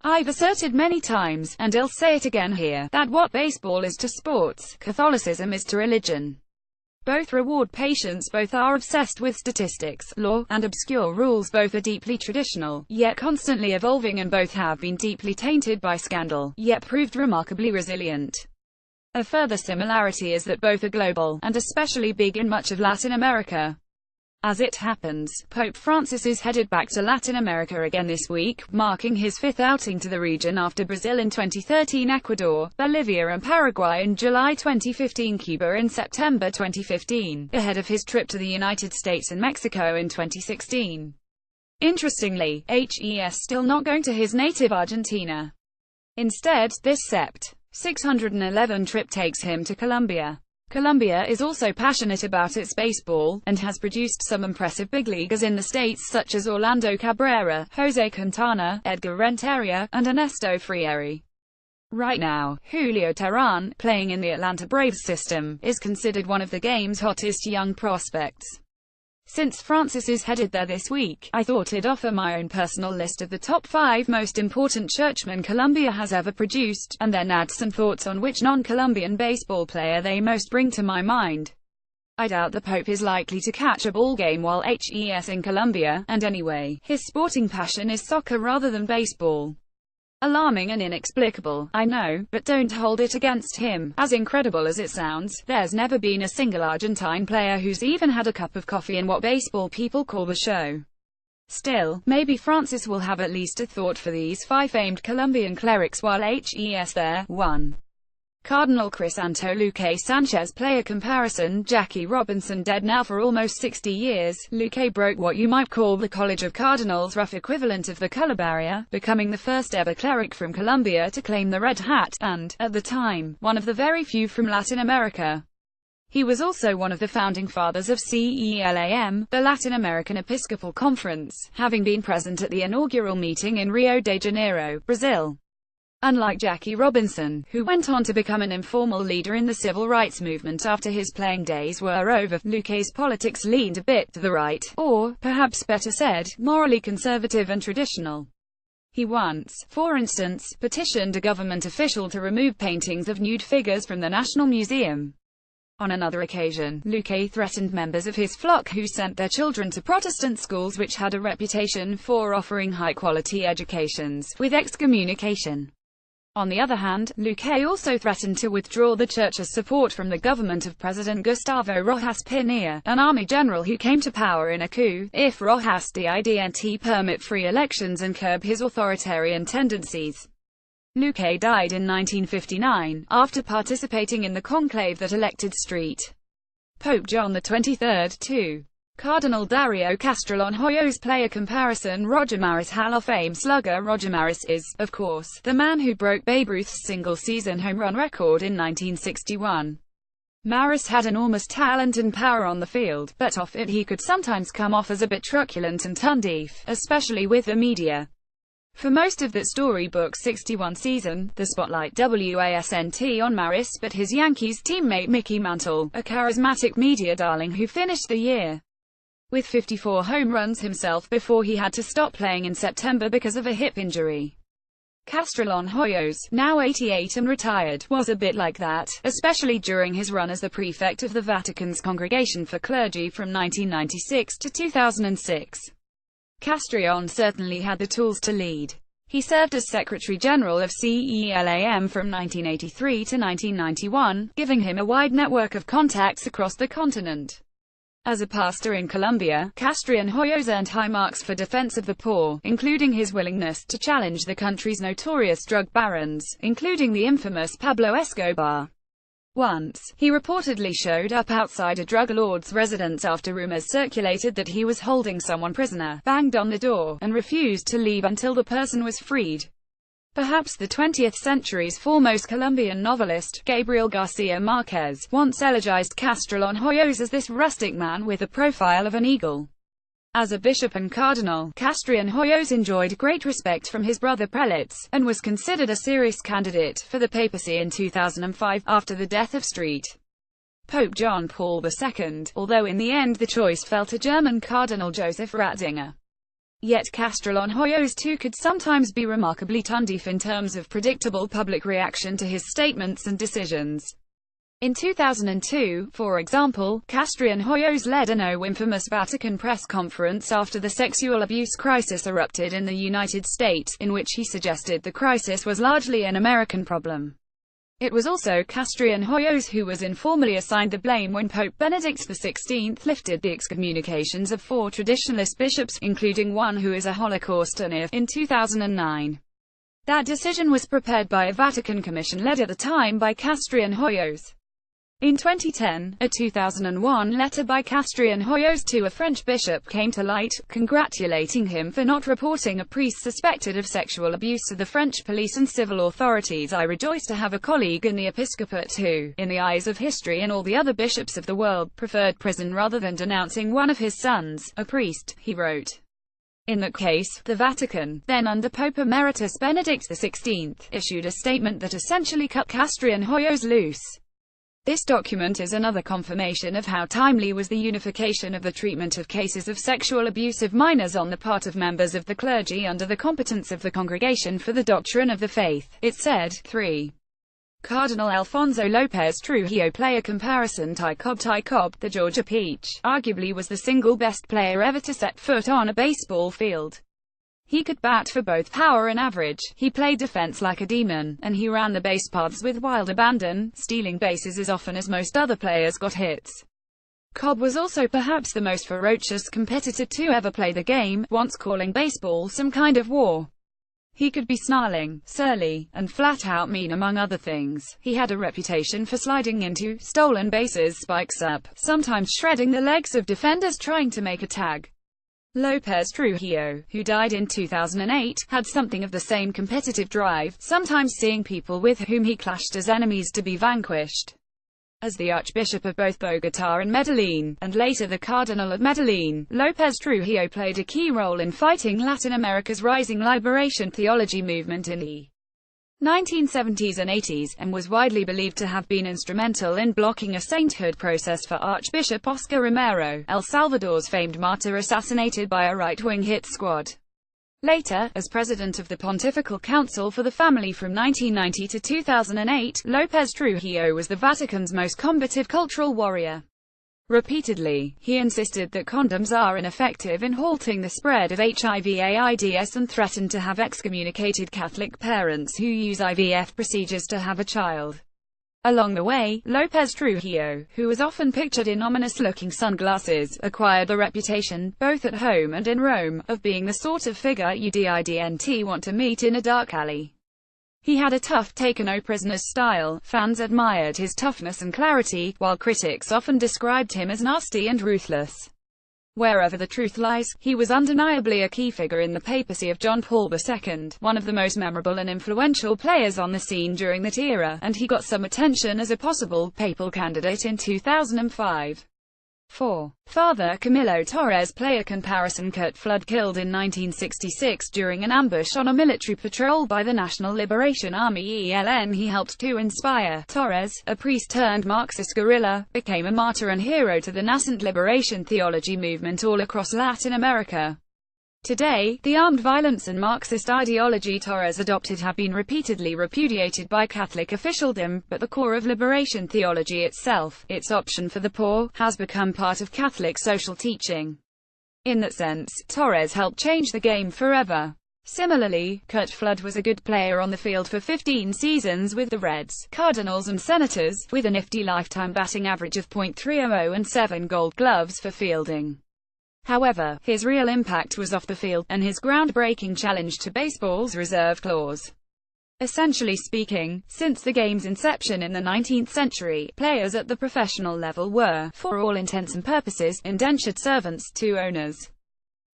I've asserted many times, and I'll say it again here, that what baseball is to sports, Catholicism is to religion. Both reward patience, both are obsessed with statistics, law, and obscure rules, both are deeply traditional, yet constantly evolving, and both have been deeply tainted by scandal, yet proved remarkably resilient. A further similarity is that both are global, and especially big in much of Latin America. As it happens, Pope Francis is headed back to Latin America again this week, marking his fifth outing to the region after Brazil in 2013, Ecuador, Bolivia and Paraguay in July 2015, Cuba in September 2015, ahead of his trip to the United States and Mexico in 2016. Interestingly, HES still not going to his native Argentina. Instead, this Sept. 611 trip takes him to Colombia. Colombia is also passionate about its baseball, and has produced some impressive big leaguers in the states such as Orlando Cabrera, Jose Quintana, Edgar Renteria, and Ernesto Frieri. Right now, Julio Teheran, playing in the Atlanta Braves system, is considered one of the game's hottest young prospects. Since Francis is headed there this week, I thought I'd offer my own personal list of the top 5 most important churchmen Colombia has ever produced, and then add some thoughts on which non-Colombian baseball player they most bring to my mind. I doubt the Pope is likely to catch a ball game while HES in Colombia, and anyway, his sporting passion is soccer rather than baseball. Alarming and inexplicable, I know, but don't hold it against him. As incredible as it sounds, there's never been a single Argentine player who's even had a cup of coffee in what baseball people call the show. Still, maybe Francis will have at least a thought for these 5 famed Colombian clerics while HES there. 1. Cardinal Crisanto Luque Sanchez. Player comparison: Jackie Robinson, dead now for almost 60 years, Luque broke what you might call the College of Cardinals' rough equivalent of the color barrier, becoming the first ever cleric from Colombia to claim the red hat, and, at the time, one of the very few from Latin America. He was also one of the founding fathers of CELAM, the Latin American Episcopal Conference, having been present at the inaugural meeting in Rio de Janeiro, Brazil. Unlike Jackie Robinson, who went on to become an informal leader in the civil rights movement after his playing days were over, Luque's politics leaned a bit to the right, or, perhaps better said, morally conservative and traditional. He once, for instance, petitioned a government official to remove paintings of nude figures from the National Museum. On another occasion, Luque threatened members of his flock who sent their children to Protestant schools which had a reputation for offering high-quality educations, with excommunication. On the other hand, Luque also threatened to withdraw the church's support from the government of President Gustavo Rojas Pinilla, an army general who came to power in a coup, if Rojas didn't permit free elections and curb his authoritarian tendencies. Luque died in 1959, after participating in the conclave that elected St. Pope John XXIII. 2. Cardinal Dario Castrillon Hoyos. Player comparison: Roger Maris. Hall of Fame slugger Roger Maris is, of course, the man who broke Babe Ruth's single-season home run record in 1961. Maris had enormous talent and power on the field, but off it he could sometimes come off as a bit truculent and tone-deaf, especially with the media. For most of that storybook 61 season, the spotlight wasn't on Maris but his Yankees teammate Mickey Mantle, a charismatic media darling who finished the year with 54 home runs himself before he had to stop playing in September because of a hip injury. Castrillon Hoyos, now 88 and retired, was a bit like that, especially during his run as the prefect of the Vatican's Congregation for Clergy from 1996 to 2006. Castrillon certainly had the tools to lead. He served as Secretary General of CELAM from 1983 to 1991, giving him a wide network of contacts across the continent. As a pastor in Colombia, Castrillon Hoyos earned high marks for defense of the poor, including his willingness to challenge the country's notorious drug barons, including the infamous Pablo Escobar. Once, he reportedly showed up outside a drug lord's residence after rumors circulated that he was holding someone prisoner, banged on the door, and refused to leave until the person was freed. Perhaps the 20th century's foremost Colombian novelist, Gabriel Garcia Marquez, once elegized Castrillon Hoyos as this rustic man with the profile of an eagle. As a bishop and cardinal, Castrillon Hoyos enjoyed great respect from his brother prelates, and was considered a serious candidate for the papacy in 2005, after the death of St. Pope John Paul II, although in the end the choice fell to German Cardinal Joseph Ratzinger. Yet Castrillon Hoyos too could sometimes be remarkably tone-deaf in terms of predictable public reaction to his statements and decisions. In 2002, for example, Castrillon Hoyos led a now-infamous Vatican press conference after the sexual abuse crisis erupted in the United States, in which he suggested the crisis was largely an American problem. It was also Castrillon Hoyos who was informally assigned the blame when Pope Benedict XVI lifted the excommunications of 4 traditionalist bishops, including one who is a Holocauster, in 2009. That decision was prepared by a Vatican commission led at the time by Castrillon Hoyos. In 2010, a 2001 letter by Castrillon Hoyos to a French bishop came to light, congratulating him for not reporting a priest suspected of sexual abuse to the French police and civil authorities. "I rejoice to have a colleague in the episcopate who, in the eyes of history and all the other bishops of the world, preferred prison rather than denouncing one of his sons, a priest," he wrote. In that case, the Vatican, then under Pope Emeritus Benedict XVI, issued a statement that essentially cut Castrillon Hoyos loose. This document is another confirmation of how timely was the unification of the treatment of cases of sexual abuse of minors on the part of members of the clergy under the competence of the Congregation for the Doctrine of the Faith. It said, 3. Cardinal Alfonso López Trujillo play a comparison. Ty Cobb, the Georgia Peach, arguably was the single best player ever to set foot on a baseball field. He could bat for both power and average, he played defense like a demon, and he ran the base paths with wild abandon, stealing bases as often as most other players got hits. Cobb was also perhaps the most ferocious competitor to ever play the game, once calling baseball some kind of war. He could be snarling, surly, and flat-out mean among other things. He had a reputation for sliding into stolen bases, spikes up, sometimes shredding the legs of defenders trying to make a tag. López Trujillo, who died in 2008, had something of the same competitive drive, sometimes seeing people with whom he clashed as enemies to be vanquished. As the Archbishop of both Bogotá and Medellín, and later the Cardinal of Medellín, López Trujillo played a key role in fighting Latin America's rising liberation theology movement in the 1970s and 80s, and was widely believed to have been instrumental in blocking a sainthood process for Archbishop Oscar Romero, El Salvador's famed martyr assassinated by a right-wing hit squad. Later, as president of the Pontifical Council for the Family from 1990 to 2008, López Trujillo was the Vatican's most combative cultural warrior. Repeatedly, he insisted that condoms are ineffective in halting the spread of HIV/AIDS and threatened to have excommunicated Catholic parents who use IVF procedures to have a child. Along the way, López Trujillo, who was often pictured in ominous-looking sunglasses, acquired the reputation, both at home and in Rome, of being the sort of figure you didn't want to meet in a dark alley. He had a tough take-no-prisoners style. Fans admired his toughness and clarity, while critics often described him as nasty and ruthless. Wherever the truth lies, he was undeniably a key figure in the papacy of John Paul II, one of the most memorable and influential players on the scene during that era, and he got some attention as a possible papal candidate in 2005. 4. Father Camilo Torres play a comparison. Kurt Flood killed in 1966 during an ambush on a military patrol by the National Liberation Army (ELN). He helped to inspire. Torres, a priest-turned-Marxist guerrilla, became a martyr and hero to the nascent liberation theology movement all across Latin America. Today, the armed violence and Marxist ideology Torres adopted have been repeatedly repudiated by Catholic officialdom, but the core of liberation theology itself, its option for the poor, has become part of Catholic social teaching. In that sense, Torres helped change the game forever. Similarly, Kurt Flood was a good player on the field for 15 seasons with the Reds, Cardinals and Senators, with a nifty lifetime batting average of .300 and 7 Gold Gloves for fielding. However, his real impact was off the field, and his groundbreaking challenge to baseball's reserve clause. Essentially speaking, since the game's inception in the 19th century, players at the professional level were, for all intents and purposes, indentured servants to owners.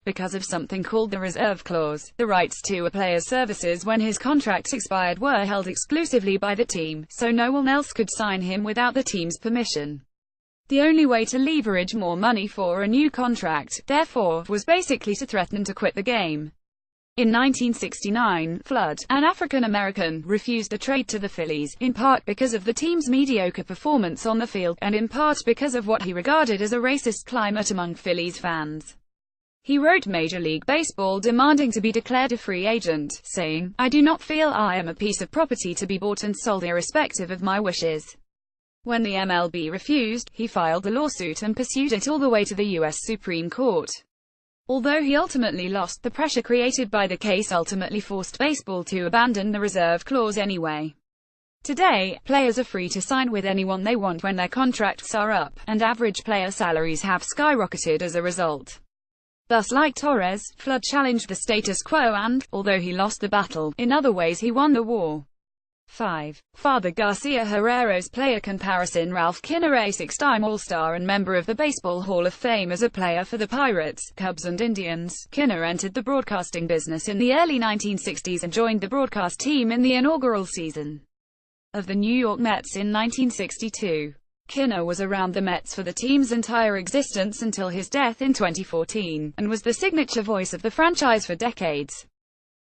Because of something called the reserve clause, the rights to a player's services when his contract expired were held exclusively by the team, so no one else could sign him without the team's permission. The only way to leverage more money for a new contract, therefore, was basically to threaten to quit the game. In 1969, Flood, an African-American, refused a trade to the Phillies, in part because of the team's mediocre performance on the field, and in part because of what he regarded as a racist climate among Phillies fans. He wrote Major League Baseball demanding to be declared a free agent, saying, "I do not feel I am a piece of property to be bought and sold irrespective of my wishes." When the MLB refused, he filed a lawsuit and pursued it all the way to the U.S. Supreme Court. Although he ultimately lost, the pressure created by the case ultimately forced baseball to abandon the reserve clause anyway. Today, players are free to sign with anyone they want when their contracts are up, and average player salaries have skyrocketed as a result. Thus, like Torres, Flood challenged the status quo and, although he lost the battle, in other ways he won the war. 5. Father Garcia Herrero's player comparison. Ralph Kinner, a six-time All-Star and member of the Baseball Hall of Fame as a player for the Pirates, Cubs and Indians, Kinner entered the broadcasting business in the early 1960s and joined the broadcast team in the inaugural season of the New York Mets in 1962. Kinner was around the Mets for the team's entire existence until his death in 2014, and was the signature voice of the franchise for decades.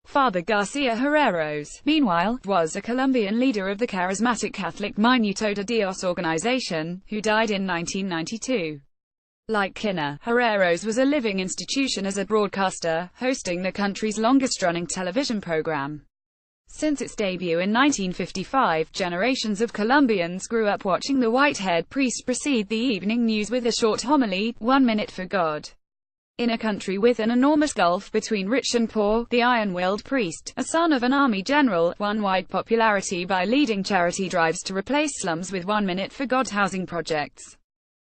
Father Garcia Herreros, meanwhile, was a Colombian leader of the charismatic Catholic Minuto de Dios organization, who died in 1992. Like Kinner, Herreros was a living institution as a broadcaster, hosting the country's longest-running television program. Since its debut in 1955, generations of Colombians grew up watching the white-haired priest precede the evening news with a short homily, 1 minute for God. In a country with an enormous gulf between rich and poor, the iron-willed priest, a son of an army general, won wide popularity by leading charity drives to replace slums with 1 minute for God housing projects.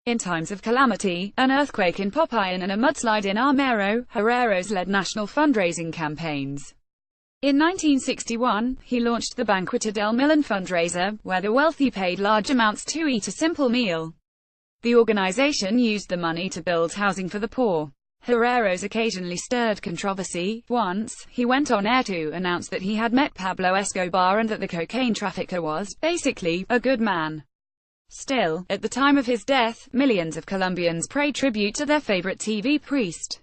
In times of calamity, an earthquake in Popayan and a mudslide in Armero, Herreros led national fundraising campaigns. In 1961, he launched the Banqueta del Millón fundraiser, where the wealthy paid large amounts to eat a simple meal. The organization used the money to build housing for the poor. Herreros occasionally stirred controversy. Once, he went on air to announce that he had met Pablo Escobar and that the cocaine trafficker was, basically, a good man. Still, at the time of his death, millions of Colombians paid tribute to their favorite TV priest.